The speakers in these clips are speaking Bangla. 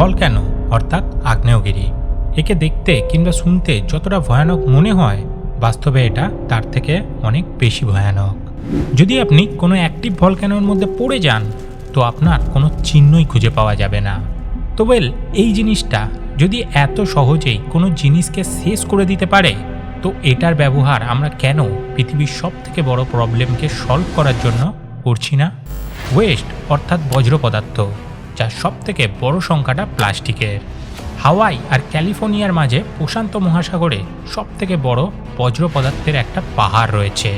ভলক্যানো অর্থাৎ আগ্নেয়গিরি। একে দেখতে কিংবা শুনতে যতটা ভয়ানক মনে হয়, বাস্তবে এটা তার থেকে অনেক বেশি ভয়ানক। যদি আপনি কোনো অ্যাক্টিভ ভলক্যানোর মধ্যে পড়ে যান, তো আপনার কোনো চিহ্নই খুঁজে পাওয়া যাবে না। তো এই জিনিসটা যদি এত সহজেই কোনো জিনিসকে শেষ করে দিতে পারে, তো এটার ব্যবহার আমরা কেন পৃথিবীর সবথেকে বড় প্রবলেমকে সলভ করার জন্য করছি না? ওয়েস্ট অর্থাৎ বজ্র পদার্থ, যার সবথেকে বড় সংখ্যাটা প্লাস্টিকের। হাওয়াই আর ক্যালিফোর্নিয়ার মাঝে প্রশান্ত মহাসাগরে সবথেকে বড় বজ্র পদার্থের একটা পাহাড় রয়েছে,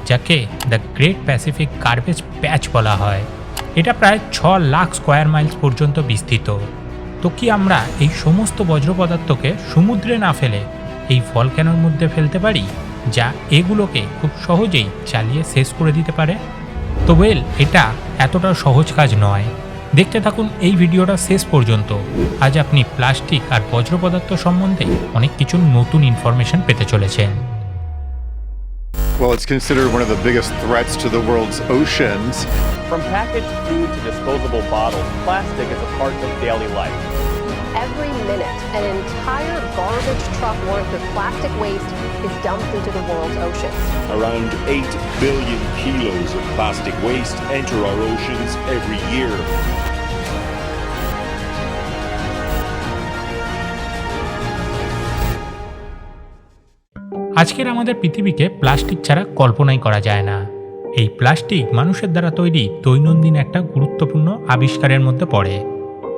যাকে দ্য গ্রেট প্যাসিফিক গার্বেজ প্যাচ বলা হয়। এটা প্রায় 6 লাখ স্কোয়ার মাইলস পর্যন্ত বিস্তৃত। তো কি আমরা এই সমস্ত বজ্র পদার্থকে সমুদ্রে না ফেলে এই ভলক্যানোর মধ্যে ফেলতে পারি, যা এগুলোকে খুব সহজেই জ্বালিয়ে শেষ করে দিতে পারে? তো এটা এতটা সহজ কাজ নয়। দেখতে থাকুন এই ভিডিওটা শেষ পর্যন্ত। আজ আপনি প্লাস্টিক আর বজ্র পদার্থ সম্বন্ধে অনেক কিছু নতুন ইনফরমেশন পেতে চলেছেন। Well, it's considered one of the biggest threats to the world's oceans. From packaged food to disposable bottles, plastic is a part of daily life. Every minute, an entire garbage truck worth of plastic waste is dumped into the world's oceans. Around 8 billion kilos of plastic waste enter our oceans every year. আজকের আমাদের পৃথিবীকে প্লাস্টিক ছাড়া কল্পনাই করা যায় না। এই প্লাস্টিক মানুষের দ্বারা তৈরি দৈনন্দিন একটা গুরুত্বপূর্ণ আবিষ্কারের মধ্যে পড়ে,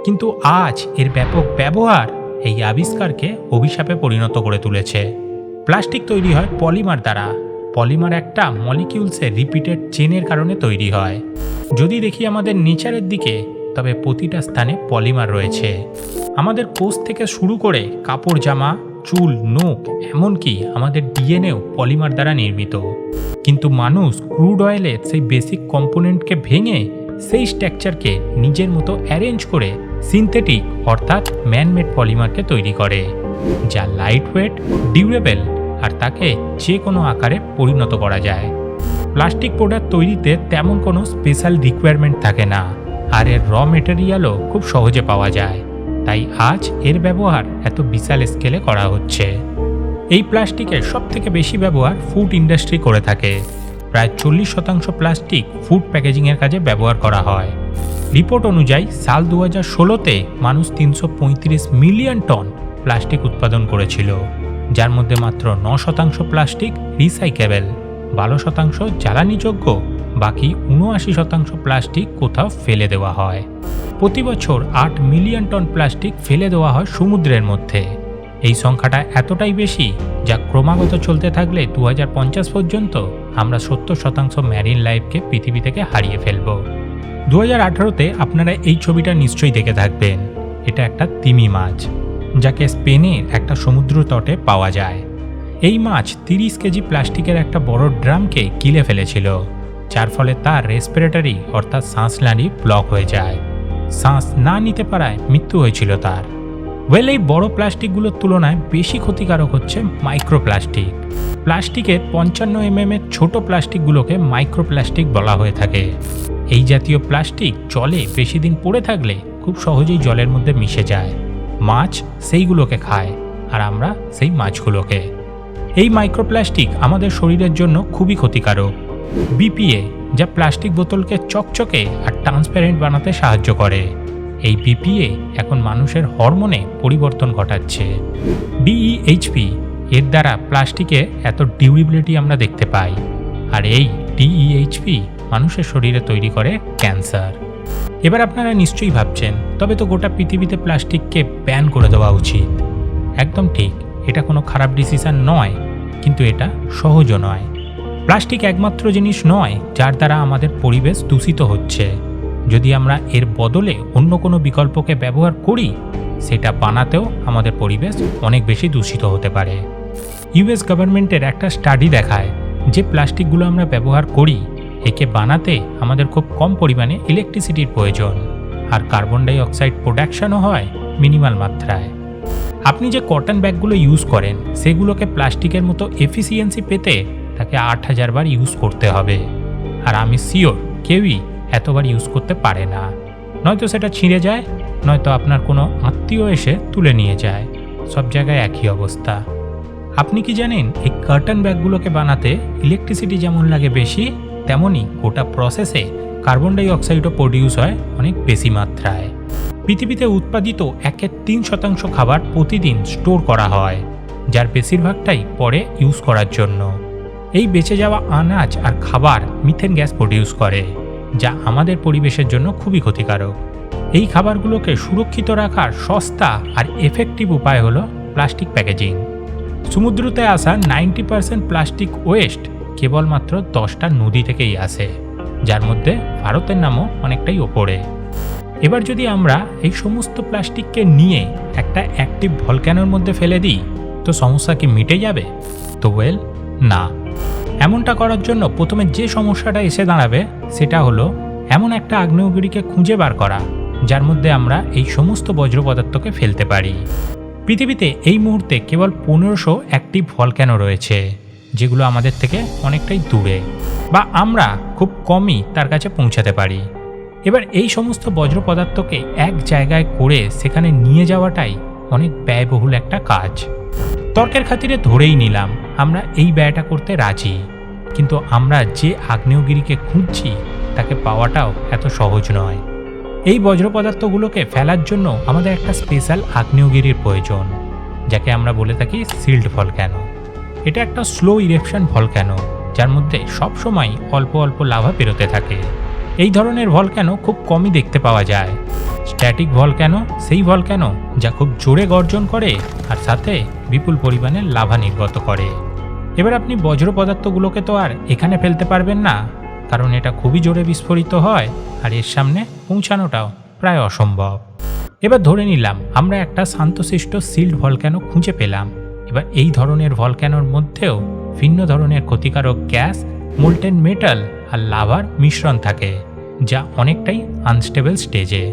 কিন্তু আজ এর ব্যাপক ব্যবহার এই আবিষ্কারকে অভিশাপে পরিণত করে তুলেছে। প্লাস্টিক তৈরি হয় পলিমার দ্বারা। পলিমার একটা মলিকিউলসের রিপিটেড চেনের কারণে তৈরি হয়। যদি দেখি আমাদের নেচারের দিকে, তবে প্রতিটা স্থানে পলিমার রয়েছে। আমাদের কোষ থেকে শুরু করে কাপড়, জামা, চুল, নখ, এমনকি আমাদের ডিএনএও পলিমার দ্বারা নির্মিত। কিন্তু মানুষ ক্রুড অয়েলের সেই বেসিক কম্পোনেন্টকে ভেঙে সেই স্ট্রাকচারকে নিজের মতো অ্যারেঞ্জ করে সিনথেটিক অর্থাৎ ম্যানমেড পলিমারকে তৈরি করে, যা লাইট ওয়েট, ডিউরেবল আর তাকে যে কোনো আকারে পরিণত করা যায়। প্লাস্টিক প্রোডাক্ট তৈরিতে তেমন কোনো স্পেশাল রিকোয়ারমেন্ট থাকে না, আর এর র মেটেরিয়ালও খুব সহজে পাওয়া যায়। তাই আজ এর ব্যবহার এত বিশাল স্কেলে করা হচ্ছে। এই প্লাস্টিকের সবথেকে বেশি ব্যবহার ফুড ইন্ডাস্ট্রি করে থাকে। প্রায় 40% প্লাস্টিক ফুড প্যাকেজিংয়ের কাজে ব্যবহার করা হয়। রিপোর্ট অনুযায়ী সাল 2016-তে মানুষ 335 মিলিয়ন টন প্লাস্টিক উৎপাদন করেছিল, যার মধ্যে মাত্র 9% প্লাস্টিক রিসাইকেবল, 12% জ্বালানিযোগ্য, বাকি 79% প্লাস্টিক কোথাও ফেলে দেওয়া হয়। প্রতি বছর 8 মিলিয়ন টন প্লাস্টিক ফেলে দেওয়া হয় সমুদ্রের মধ্যে। এই সংখ্যাটা এতটাই বেশি, যা ক্রমাগত চলতে থাকলে 2050 পর্যন্ত আমরা 70% ম্যারিন লাইফকে পৃথিবী থেকে হারিয়ে ফেলব। 2018-তে আপনারা এই ছবিটা নিশ্চয়ই দেখে থাকবেন। এটা একটা তিমি মাছ, যাকে স্পেনের একটা সমুদ্র তটে পাওয়া যায়। এই মাছ 30 কেজি প্লাস্টিকের একটা বড় ড্রামকে গিলে ফেলেছিল, যার ফলে তার রেসপিরেটরি অর্থাৎ শ্বাসনালী ব্লক হয়ে যায়। শ্বাস না নিতে পারায় মৃত্যু হয়েছিল তার। এই বড় প্লাস্টিকগুলোর তুলনায় বেশি ক্ষতিকারক হচ্ছে মাইক্রোপ্লাস্টিক। প্লাস্টিকের 55 mm এর ছোট প্লাস্টিকগুলোকে মাইক্রোপ্লাস্টিক বলা হয়ে থাকে। এই জাতীয় প্লাস্টিক জলে বেশি দিন পড়ে থাকলে খুব সহজেই জলের মধ্যে মিশে যায়। মাছ সেইগুলোকে খায়, আর আমরা সেই মাছগুলোকে। এই মাইক্রোপ্লাস্টিক আমাদের শরীরের জন্য খুবই ক্ষতিকারক। বিপিএ, যা প্লাস্টিক বোতলকে চকচকে আর ট্রান্সপারেন্ট বানাতে সাহায্য করে, এই বিপিএ এখন মানুষের হরমোনে পরিবর্তন ঘটাচ্ছে। ডিইএইচপি, এর দ্বারা প্লাস্টিকে এত ডিউরেবিলিটি আমরা দেখতে পাই, আর এই ডিইএইচপি মানুষের শরীরে তৈরি করে ক্যান্সার। এবার আপনারা নিশ্চয়ই ভাবছেন, তবে তো গোটা পৃথিবীতে প্লাস্টিককে ব্যান করে দেওয়া উচিত। একদম ঠিক, এটা কোনো খারাপ ডিসিশন নয়, কিন্তু এটা সহজও নয়। প্লাস্টিক একমাত্র জিনিস নয় যার দ্বারা আমাদের পরিবেশ দূষিত হচ্ছে। যদি আমরা এর বদলে অন্য কোনো বিকল্পকে ব্যবহার করি, সেটা বানাতেও আমাদের পরিবেশ অনেক বেশি দূষিত হতে পারে। ইউএস গভর্নমেন্টের একটা স্টাডি দেখায় যে প্লাস্টিকগুলো আমরা ব্যবহার করি, একে বানাতে আমাদের খুব কম পরিমাণে ইলেকট্রিসিটির প্রয়োজন, আর কার্বন ডাই অক্সাইড প্রোডাকশনও হয় মিনিমাল মাত্রায়। আপনি যে কটন ব্যাগগুলো ইউজ করেন, সেগুলোকে প্লাস্টিকের মতো এফিসিয়েন্সি পেতে তাকে 8000 বার ইউজ করতে হবে, আর আমি শিওর কেউই এতবার ইউজ করতে পারে না। নয়তো সেটা ছিঁড়ে যায়, নয়তো আপনার কোনো আত্মীয় এসে তুলে নিয়ে যায়। সব জায়গায় একই অবস্থা। আপনি কি জানেন এই কার্টন ব্যাগগুলোকে বানাতে ইলেকট্রিসিটি যেমন লাগে বেশি, তেমনই গোটা প্রসেসে কার্বন ডাই অক্সাইডও প্রডিউস হয় অনেক বেশি মাত্রায়। পৃথিবীতে উৎপাদিত 1/3% খাবার প্রতিদিন স্টোর করা হয়, যার বেশিরভাগটাই পরে ইউজ করার জন্য। এই বেঁচে যাওয়া আনাজ আর খাবার মিথেন গ্যাস প্রডিউস করে, যা আমাদের পরিবেশের জন্য খুবই ক্ষতিকারক। এই খাবারগুলোকে সুরক্ষিত রাখার সস্তা আর এফেক্টিভ উপায় হলো প্লাস্টিক প্যাকেজিং। সমুদ্রতে আসা 90% প্লাস্টিক ওয়েস্ট কেবলমাত্র 10টা নদী থেকেই আসে, যার মধ্যে ভারতের নামও অনেকটাই ওপরে। এবার যদি আমরা এই সমস্ত প্লাস্টিককে নিয়ে একটা অ্যাক্টিভ ভলক্যানোর মধ্যে ফেলে দিই, তো সমস্যা কি মিটে যাবে? তো ওয়েল, না। এমনটা করার জন্য প্রথমে যে সমস্যাটা এসে দাঁড়াবে সেটা হলো এমন একটা আগ্নেয়গিরিকে খুঁজে বার করা, যার মধ্যে আমরা এই সমস্ত বজ্র পদার্থকে ফেলতে পারি। পৃথিবীতে এই মুহূর্তে কেবল 1500 অ্যাক্টিভ ভলক্যানো রয়েছে, যেগুলো আমাদের থেকে অনেকটাই দূরে, বা আমরা খুব কমই তার কাছে পৌঁছাতে পারি। এবার এই সমস্ত বজ্র পদার্থকে এক জায়গায় করে সেখানে নিয়ে যাওয়াটাই অনেক ব্যয়বহুল একটা কাজ। তর্কের খাতিরে ধরেই নিলাম আমরা এই ব্যয়টা করতে রাজি, কিন্তু আমরা যে আগ্নেয়গিরিকে খুঁজছি তাকে পাওয়াটাও এত সহজ নয়। এই বজ্র পদার্থগুলোকে ফেলার জন্য আমাদের একটা স্পেশাল আগ্নেয়গিরির প্রয়োজন, যাকে আমরা বলে থাকি সিল্ড ভলক্যানো। এটা একটা স্লো ইরেপশন ভলক্যানো, যার মধ্যে সবসময় অল্প অল্প লাভা বেরোতে থাকে। এই ধরনের ভলক্যানো খুব কমই দেখতে পাওয়া যায়। স্ট্যাটিক ভলক্যানো সেই ভলক্যানো যা খুব জোরে গর্জন করে আর সাথে বিপুল পরিমাণে লাভা নির্গত করে। এবার আপনি বজ্র পদার্থগুলোকে তো আর এখানে ফেলতে পারবেন না, কারণ এটা খুবই জোরে বিস্ফোরিত হয় আর এর সামনে পৌঁছানোটাও প্রায় অসম্ভব। এবার ধরে নিলাম আমরা একটা শান্তশিষ্ট সিল্ড ভলক্যানো খুঁজে পেলাম। এবার এই ধরনের ভলক্যানোর মধ্যেও ভিন্ন ধরনের ক্ষতিকারক গ্যাস, মোল্টেন মেটাল আর লাভার মিশ্রণ থাকে, যা অনেকটাই আনস্টেবল স্টেজে।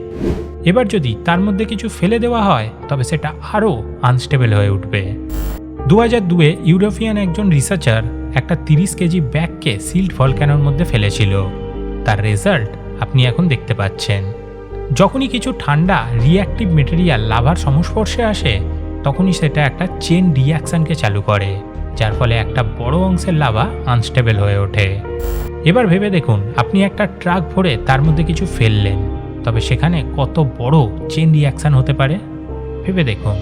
এবার যদি তার মধ্যে কিছু ফেলে দেওয়া হয় তবে সেটা আরও আনস্টেবল হয়ে উঠবে। 2002-এ ইউরোপিয়ান একজন রিসার্চার একটা 30 কেজি ব্যাগকে সিল্ড ভলক্যানোর মধ্যে ফেলেছিল। তার রেজাল্ট আপনি এখন দেখতে পাচ্ছেন। যখনই কিছু ঠান্ডা রিঅ্যাক্টিভ মেটেরিয়াল লাভার সংস্পর্শে আসে, তখনই সেটা একটা চেন রিঅ্যাকশনকে চালু করে, যার ফলে একটা বড় অংশের লাভা আনস্টেবল হয়ে ওঠে। এবার ভেবে দেখুন, আপনি একটা ট্রাক ভরে তার মধ্যে কিছু ফেললেন, তবে সেখানে কত বড় চেন রিঅ্যাকশন হতে পারে ভেবে দেখুন।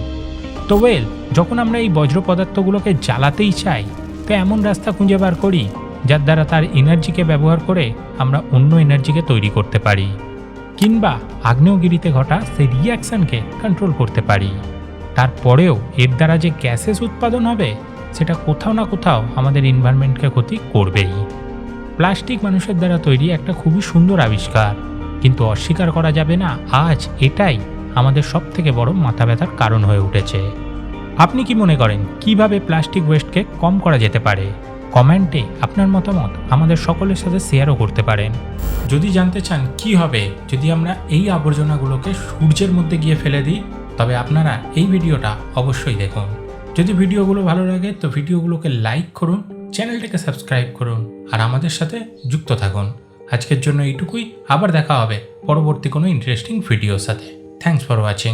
তো ওয়েল, যখন আমরা এই বজ্র পদার্থগুলোকে জ্বালাতেই চাই, তো এমন রাস্তা খুঁজে বার করি যার দ্বারা তার এনার্জিকে ব্যবহার করে আমরা অন্য এনার্জিকে তৈরি করতে পারি, কিংবা আগ্নেয়গিরিতে ঘটা সেই রিঅ্যাকশনকে কন্ট্রোল করতে পারি। তারপরেও এর দ্বারা যে গ্যাসেস উৎপাদন হবে সেটা কোথাও না কোথাও আমাদের এনভায়রনমেন্টকে ক্ষতি করবেই। প্লাস্টিক মানুষের দ্বারা তৈরি একটা খুবই সুন্দর আবিষ্কার, কিন্তু অস্বীকার করা যাবে না আজ এটাই আমাদের সবথেকে বড় মাথা ব্যথার কারণ হয়ে উঠেছে। আপনি কি মনে করেন কিভাবে প্লাস্টিক ওয়েস্টকে কম করা যেতে পারে? কমেন্টে আপনার মতামত আমাদের সকলের সাথে শেয়ারও করতে পারেন। যদি জানতে চান কি হবে যদি আমরা এই আবর্জনাগুলোকে সূর্যের মধ্যে গিয়ে ফেলে দিই, তবে আপনারা এই ভিডিওটা অবশ্যই দেখুন। যদি ভিডিওগুলো ভালো লাগে তো ভিডিওগুলোকে লাইক করুন, চ্যানেলটাকে সাবস্ক্রাইব করুন আর আমাদের সাথে যুক্ত থাকুন। আজকের জন্য এইটুকুই, আবার দেখা হবে পরবর্তী কোনো ইন্টারেস্টিং ভিডিওর সাথে। Thanks for watching.